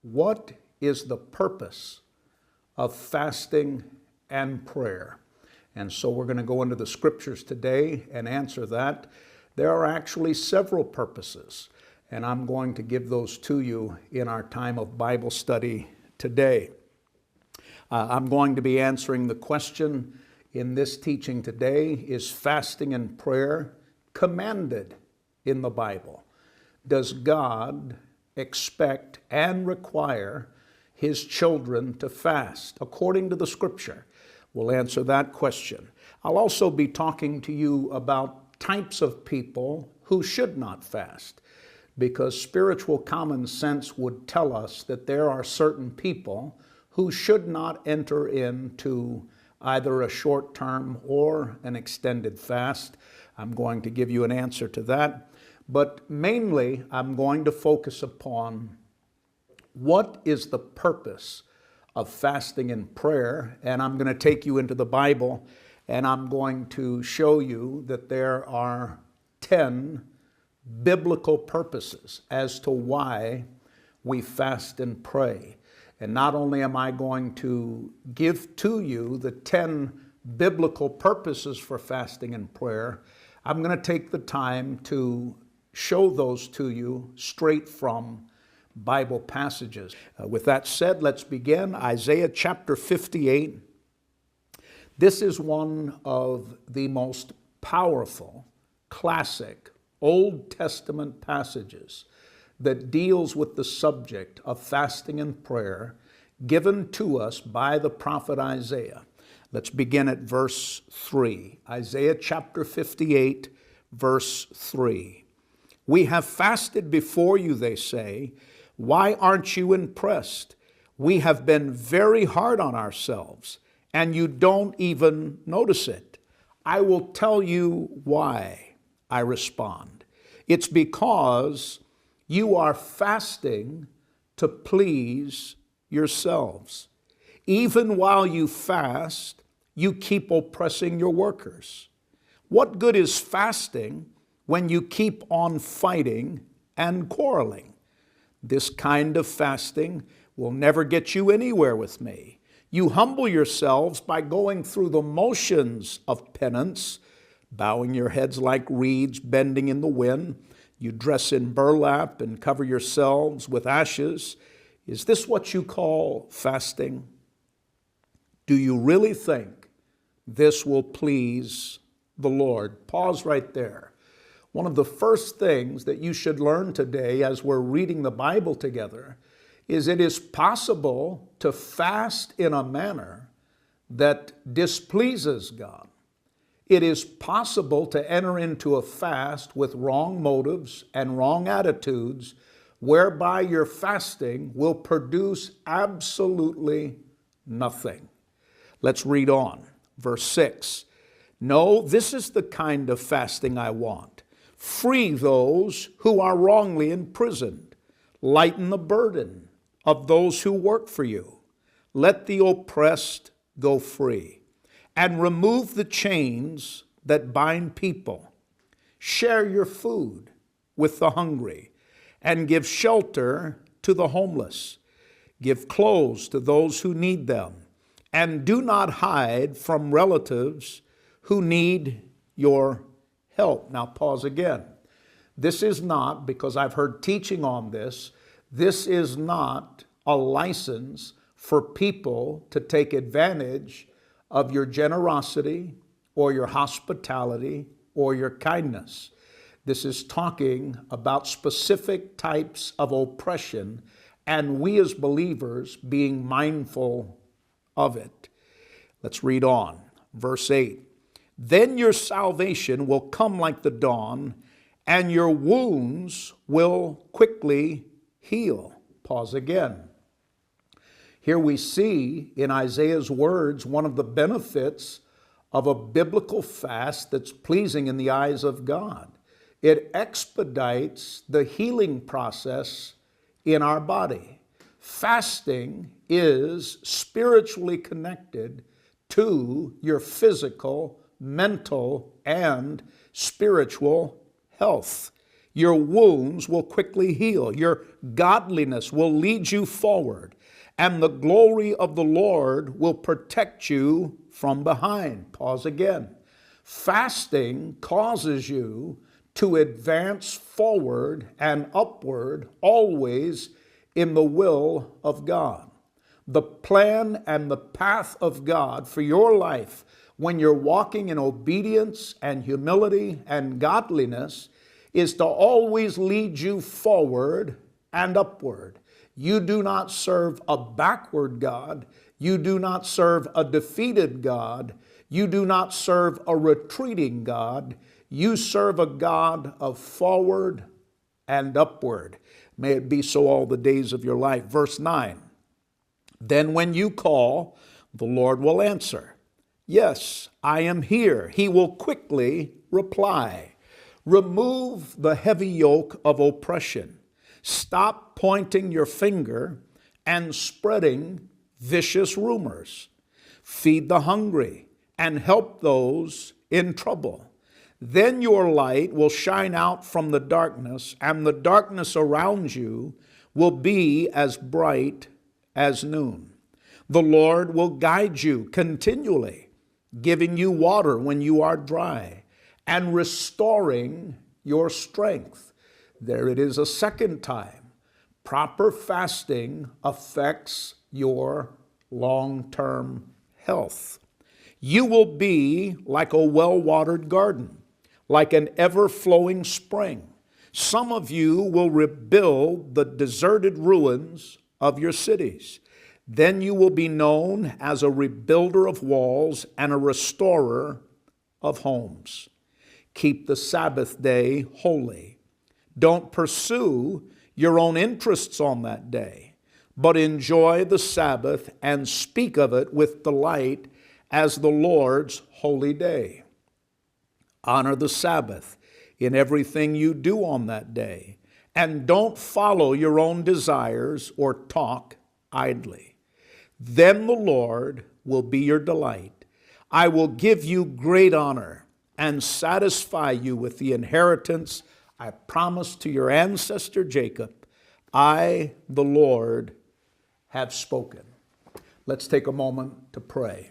What is the purpose of fasting and prayer? And so we're going to go into the scriptures today and answer that. There are actually several purposes, and I'm going to give those to you in our time of Bible study today. I'm going to be answering the question in this teaching today: is fasting and prayer commanded in the Bible? Does God expect and require His children to fast according to the Scripture? We'll answer that question. I'll also be talking to you about types of people who should not fast, because spiritual common sense would tell us that there are certain people who should not enter into either a short-term or an extended fast. I'm going to give you an answer to that. But mainly, I'm going to focus upon what is the purpose of fasting and prayer, and I'm going to take you into the Bible, and I'm going to show you that there are 10 biblical purposes as to why we fast and pray. And not only am I going to give to you the 10 biblical purposes for fasting and prayer, I'm going to take the time to show those to you straight from Bible passages. With that said, let's begin. Isaiah chapter 58. This is one of the most powerful, classic, Old Testament passages that deals with the subject of fasting and prayer given to us by the prophet Isaiah. Let's begin at verse 3. Isaiah chapter 58, verse 3. We have fasted before you, they say. Why aren't you impressed? We have been very hard on ourselves, and you don't even notice it. I will tell you why, I respond. It's because you are fasting to please yourselves. Even while you fast, you keep oppressing your workers. What good is fasting when you keep on fighting and quarreling? This kind of fasting will never get you anywhere with me. You humble yourselves by going through the motions of penance, bowing your heads like reeds bending in the wind. You dress in burlap and cover yourselves with ashes. Is this what you call fasting? Do you really think this will please the Lord? Pause right there. One of the first things that you should learn today as we're reading the Bible together is it is possible to fast in a manner that displeases God. It is possible to enter into a fast with wrong motives and wrong attitudes, whereby your fasting will produce absolutely nothing. Let's read on. Verse 6. No, this is the kind of fasting I want. Free those who are wrongly imprisoned. Lighten the burden of those who work for you. Let the oppressed go free. And remove the chains that bind people. Share your food with the hungry, and give shelter to the homeless. Give clothes to those who need them, and do not hide from relatives who need your help. Now pause again. This is not, because I've heard teaching on this, this is not a license for people to take advantage of your generosity or your hospitality or your kindness. This is talking about specific types of oppression, and we as believers being mindful of it. Let's read on. Verse 8. Then your salvation will come like the dawn, and your wounds will quickly heal. Pause again. Here we see in Isaiah's words one of the benefits of a biblical fast that's pleasing in the eyes of God. It expedites the healing process in our body. Fasting is spiritually connected to your physical, mental, and spiritual health. Your wounds will quickly heal. Your godliness will lead you forward. And the glory of the Lord will protect you from behind. Pause again. Fasting causes you to advance forward and upward, always in the will of God. The plan and the path of God for your life, when you're walking in obedience and humility and godliness, is to always lead you forward and upward. You do not serve a backward God. You do not serve a defeated God. You do not serve a retreating God. You serve a God of forward and upward. May it be so all the days of your life. Verse 9. Then when you call, the Lord will answer. Yes, I am here. He will quickly reply. Remove the heavy yoke of oppression. Stop pointing your finger and spreading vicious rumors. Feed the hungry and help those in trouble. Then your light will shine out from the darkness, and the darkness around you will be as bright as noon. The Lord will guide you continually, giving you water when you are dry, and restoring your strength. There it is a second time. Proper fasting affects your long-term health. You will be like a well-watered garden, like an ever-flowing spring. Some of you will rebuild the deserted ruins of your cities. Then you will be known as a rebuilder of walls and a restorer of homes. Keep the Sabbath day holy. Don't pursue your own interests on that day, but enjoy the Sabbath and speak of it with delight as the Lord's holy day. Honor the Sabbath in everything you do on that day, and don't follow your own desires or talk idly. Then the Lord will be your delight. I will give you great honor and satisfy you with the inheritance I promised to your ancestor Jacob. I, the Lord, have spoken. Let's take a moment to pray.